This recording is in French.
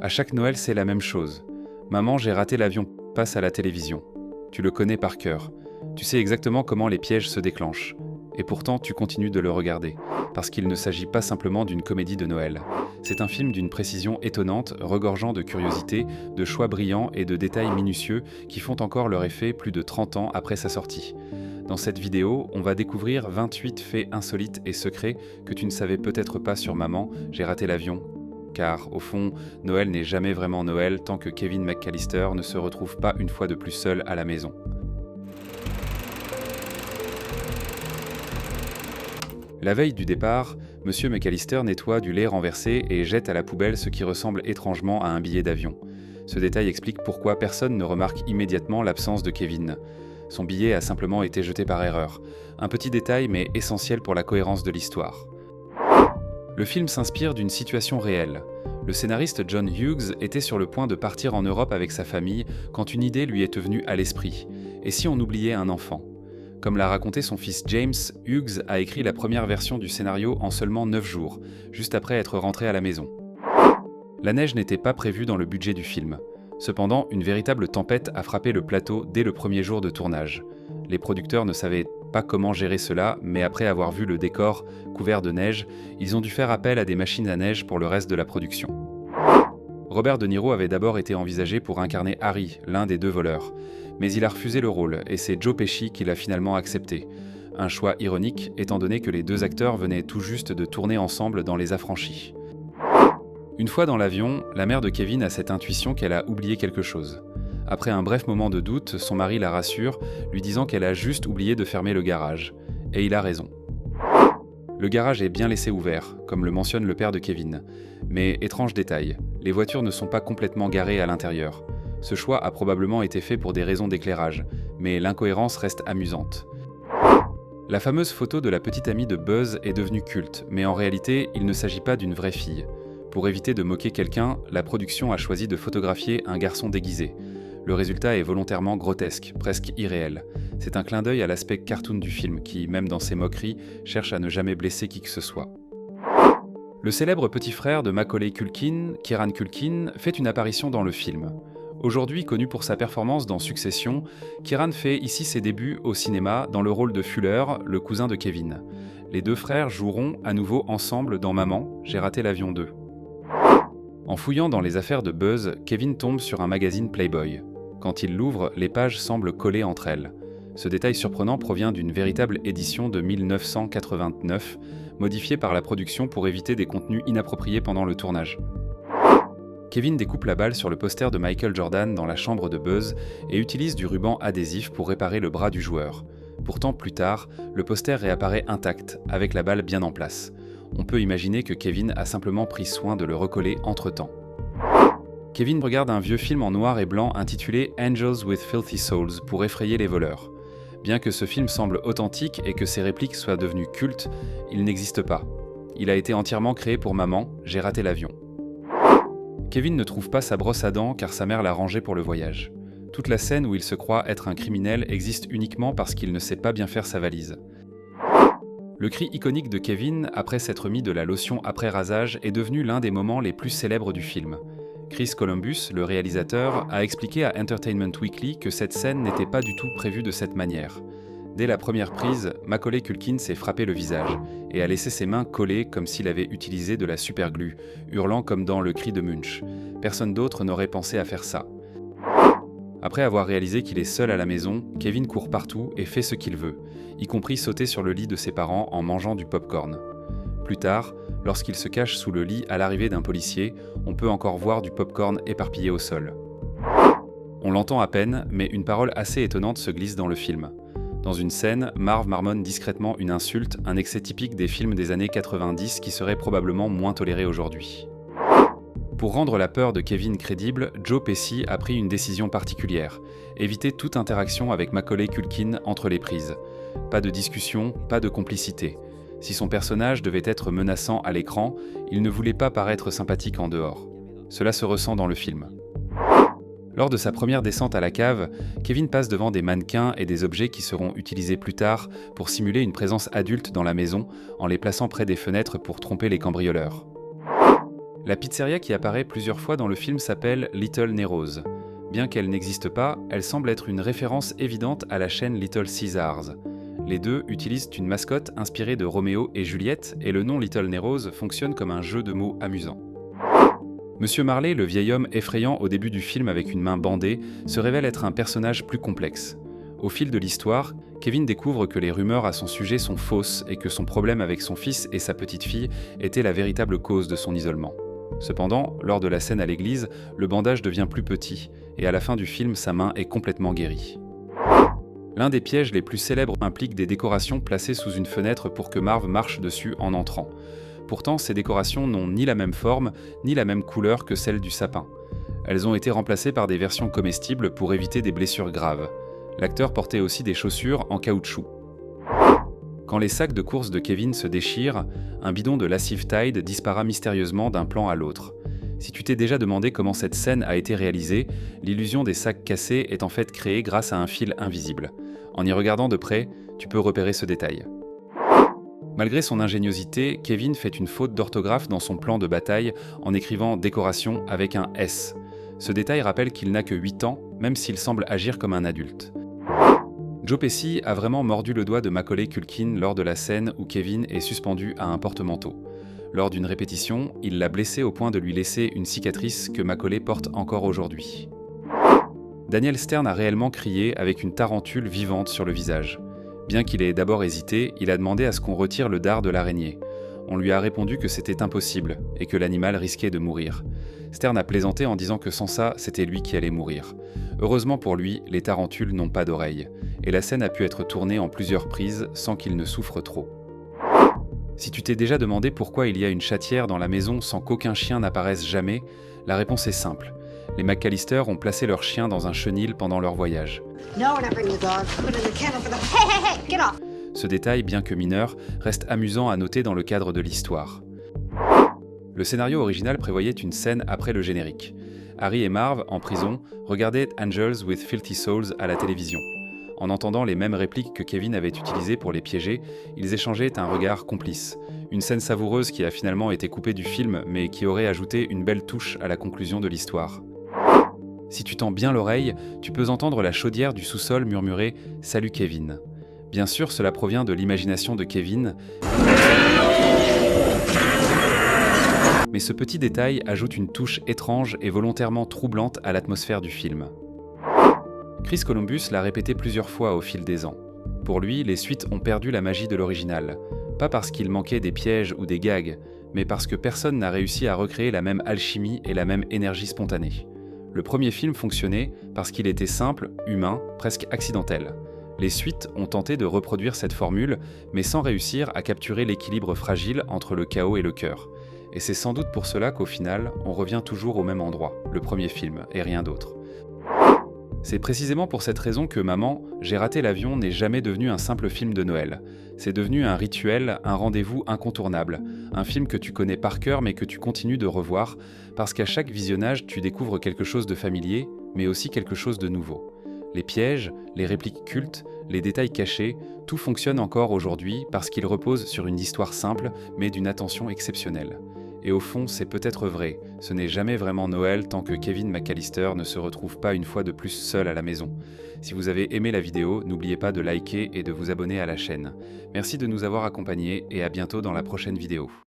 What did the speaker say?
À chaque Noël, c'est la même chose. Maman, j'ai raté l'avion passe à la télévision. Tu le connais par cœur. Tu sais exactement comment les pièges se déclenchent. Et pourtant, tu continues de le regarder, parce qu'il ne s'agit pas simplement d'une comédie de Noël. C'est un film d'une précision étonnante, regorgeant de curiosité, de choix brillants et de détails minutieux qui font encore leur effet plus de 30 ans après sa sortie. Dans cette vidéo, on va découvrir 28 faits insolites et secrets que tu ne savais peut-être pas sur Maman, j'ai raté l'avion. Car, au fond, Noël n'est jamais vraiment Noël tant que Kevin McAllister ne se retrouve pas une fois de plus seul à la maison. La veille du départ, Monsieur McAllister nettoie du lait renversé et jette à la poubelle ce qui ressemble étrangement à un billet d'avion. Ce détail explique pourquoi personne ne remarque immédiatement l'absence de Kevin. Son billet a simplement été jeté par erreur. Un petit détail mais essentiel pour la cohérence de l'histoire. Le film s'inspire d'une situation réelle. Le scénariste John Hughes était sur le point de partir en Europe avec sa famille quand une idée lui est venue à l'esprit. Et si on oubliait un enfant ? Comme l'a raconté son fils James, Hughes a écrit la première version du scénario en seulement 9 jours, juste après être rentré à la maison. La neige n'était pas prévue dans le budget du film. Cependant, une véritable tempête a frappé le plateau dès le premier jour de tournage. Les producteurs ne savaient pas comment gérer cela, mais après avoir vu le décor couvert de neige, ils ont dû faire appel à des machines à neige pour le reste de la production. Robert De Niro avait d'abord été envisagé pour incarner Harry, l'un des deux voleurs. Mais il a refusé le rôle, et c'est Joe Pesci qui l'a finalement accepté. Un choix ironique, étant donné que les deux acteurs venaient tout juste de tourner ensemble dans Les Affranchis. Une fois dans l'avion, la mère de Kevin a cette intuition qu'elle a oublié quelque chose. Après un bref moment de doute, son mari la rassure, lui disant qu'elle a juste oublié de fermer le garage. Et il a raison. Le garage est bien laissé ouvert, comme le mentionne le père de Kevin. Mais étrange détail, les voitures ne sont pas complètement garées à l'intérieur. Ce choix a probablement été fait pour des raisons d'éclairage, mais l'incohérence reste amusante. La fameuse photo de la petite amie de Buzz est devenue culte, mais en réalité, il ne s'agit pas d'une vraie fille. Pour éviter de moquer quelqu'un, la production a choisi de photographier un garçon déguisé. Le résultat est volontairement grotesque, presque irréel. C'est un clin d'œil à l'aspect cartoon du film qui, même dans ses moqueries, cherche à ne jamais blesser qui que ce soit. Le célèbre petit frère de Macaulay Culkin, Kieran Culkin, fait une apparition dans le film. Aujourd'hui connu pour sa performance dans Succession, Kieran fait ici ses débuts au cinéma dans le rôle de Fuller, le cousin de Kevin. Les deux frères joueront à nouveau ensemble dans Maman, j'ai raté l'avion 2. En fouillant dans les affaires de Buzz, Kevin tombe sur un magazine Playboy. Quand il l'ouvre, les pages semblent collées entre elles. Ce détail surprenant provient d'une véritable édition de 1989, modifiée par la production pour éviter des contenus inappropriés pendant le tournage. Kevin découpe la balle sur le poster de Michael Jordan dans la chambre de Buzz et utilise du ruban adhésif pour réparer le bras du joueur. Pourtant, plus tard, le poster réapparaît intact, avec la balle bien en place. On peut imaginer que Kevin a simplement pris soin de le recoller entre-temps. Kevin regarde un vieux film en noir et blanc intitulé Angels with Filthy Souls pour effrayer les voleurs. Bien que ce film semble authentique et que ses répliques soient devenues cultes, il n'existe pas. Il a été entièrement créé pour Maman, j'ai raté l'avion. Kevin ne trouve pas sa brosse à dents car sa mère l'a rangée pour le voyage. Toute la scène où il se croit être un criminel existe uniquement parce qu'il ne sait pas bien faire sa valise. Le cri iconique de Kevin après s'être mis de la lotion après rasage est devenu l'un des moments les plus célèbres du film. Chris Columbus, le réalisateur, a expliqué à Entertainment Weekly que cette scène n'était pas du tout prévue de cette manière. Dès la première prise, Macaulay Culkin s'est frappé le visage et a laissé ses mains collées comme s'il avait utilisé de la superglue, hurlant comme dans Le Cri de Munch. Personne d'autre n'aurait pensé à faire ça. Après avoir réalisé qu'il est seul à la maison, Kevin court partout et fait ce qu'il veut, y compris sauter sur le lit de ses parents en mangeant du pop-corn. Plus tard, lorsqu'il se cache sous le lit à l'arrivée d'un policier, on peut encore voir du pop-corn éparpillé au sol. On l'entend à peine, mais une parole assez étonnante se glisse dans le film. Dans une scène, Marv marmonne discrètement une insulte, un excès typique des films des années 90 qui serait probablement moins toléré aujourd'hui. Pour rendre la peur de Kevin crédible, Joe Pesci a pris une décision particulière, éviter toute interaction avec Macaulay Culkin entre les prises. Pas de discussion, pas de complicité. Si son personnage devait être menaçant à l'écran, il ne voulait pas paraître sympathique en dehors. Cela se ressent dans le film. Lors de sa première descente à la cave, Kevin passe devant des mannequins et des objets qui seront utilisés plus tard pour simuler une présence adulte dans la maison en les plaçant près des fenêtres pour tromper les cambrioleurs. La pizzeria qui apparaît plusieurs fois dans le film s'appelle Little Nero's. Bien qu'elle n'existe pas, elle semble être une référence évidente à la chaîne Little Caesars. Les deux utilisent une mascotte inspirée de Roméo et Juliette et le nom Little Nero's fonctionne comme un jeu de mots amusant. Monsieur Marley, le vieil homme effrayant au début du film avec une main bandée, se révèle être un personnage plus complexe. Au fil de l'histoire, Kevin découvre que les rumeurs à son sujet sont fausses et que son problème avec son fils et sa petite-fille était la véritable cause de son isolement. Cependant, lors de la scène à l'église, le bandage devient plus petit, et à la fin du film, sa main est complètement guérie. L'un des pièges les plus célèbres implique des décorations placées sous une fenêtre pour que Marv marche dessus en entrant. Pourtant, ces décorations n'ont ni la même forme, ni la même couleur que celle du sapin. Elles ont été remplacées par des versions comestibles pour éviter des blessures graves. L'acteur portait aussi des chaussures en caoutchouc. Quand les sacs de course de Kevin se déchirent, un bidon de Lascive Tide disparaît mystérieusement d'un plan à l'autre. Si tu t'es déjà demandé comment cette scène a été réalisée, l'illusion des sacs cassés est en fait créée grâce à un fil invisible. En y regardant de près, tu peux repérer ce détail. Malgré son ingéniosité, Kevin fait une faute d'orthographe dans son plan de bataille en écrivant « décoration » avec un S. Ce détail rappelle qu'il n'a que 8 ans, même s'il semble agir comme un adulte. Joe Pesci a vraiment mordu le doigt de Macaulay Culkin lors de la scène où Kevin est suspendu à un porte-manteau. Lors d'une répétition, il l'a blessé au point de lui laisser une cicatrice que Macaulay porte encore aujourd'hui. Daniel Stern a réellement crié avec une tarentule vivante sur le visage. Bien qu'il ait d'abord hésité, il a demandé à ce qu'on retire le dard de l'araignée. On lui a répondu que c'était impossible et que l'animal risquait de mourir. Stern a plaisanté en disant que sans ça, c'était lui qui allait mourir. Heureusement pour lui, les tarentules n'ont pas d'oreilles, et la scène a pu être tournée en plusieurs prises sans qu'il ne souffre trop. Si tu t'es déjà demandé pourquoi il y a une chatière dans la maison sans qu'aucun chien n'apparaisse jamais, la réponse est simple. Les McAllister ont placé leur chien dans un chenil pendant leur voyage. Ce détail, bien que mineur, reste amusant à noter dans le cadre de l'histoire. Le scénario original prévoyait une scène après le générique. Harry et Marv, en prison, regardaient Angels with Filthy Souls à la télévision. En entendant les mêmes répliques que Kevin avait utilisées pour les piéger, ils échangeaient un regard complice. Une scène savoureuse qui a finalement été coupée du film, mais qui aurait ajouté une belle touche à la conclusion de l'histoire. Si tu tends bien l'oreille, tu peux entendre la chaudière du sous-sol murmurer « Salut Kevin ». Bien sûr, cela provient de l'imagination de Kevin, mais ce petit détail ajoute une touche étrange et volontairement troublante à l'atmosphère du film. Chris Columbus l'a répété plusieurs fois au fil des ans. Pour lui, les suites ont perdu la magie de l'original, pas parce qu'il manquait des pièges ou des gags, mais parce que personne n'a réussi à recréer la même alchimie et la même énergie spontanée. Le premier film fonctionnait parce qu'il était simple, humain, presque accidentel. Les suites ont tenté de reproduire cette formule, mais sans réussir à capturer l'équilibre fragile entre le chaos et le cœur. Et c'est sans doute pour cela qu'au final, on revient toujours au même endroit, le premier film, et rien d'autre. C'est précisément pour cette raison que Maman, j'ai raté l'avion n'est jamais devenu un simple film de Noël. C'est devenu un rituel, un rendez-vous incontournable, un film que tu connais par cœur mais que tu continues de revoir, parce qu'à chaque visionnage, tu découvres quelque chose de familier, mais aussi quelque chose de nouveau. Les pièges, les répliques cultes, les détails cachés, tout fonctionne encore aujourd'hui parce qu'il repose sur une histoire simple, mais d'une attention exceptionnelle. Et au fond, c'est peut-être vrai, ce n'est jamais vraiment Noël tant que Kevin McAllister ne se retrouve pas une fois de plus seul à la maison. Si vous avez aimé la vidéo, n'oubliez pas de liker et de vous abonner à la chaîne. Merci de nous avoir accompagnés et à bientôt dans la prochaine vidéo.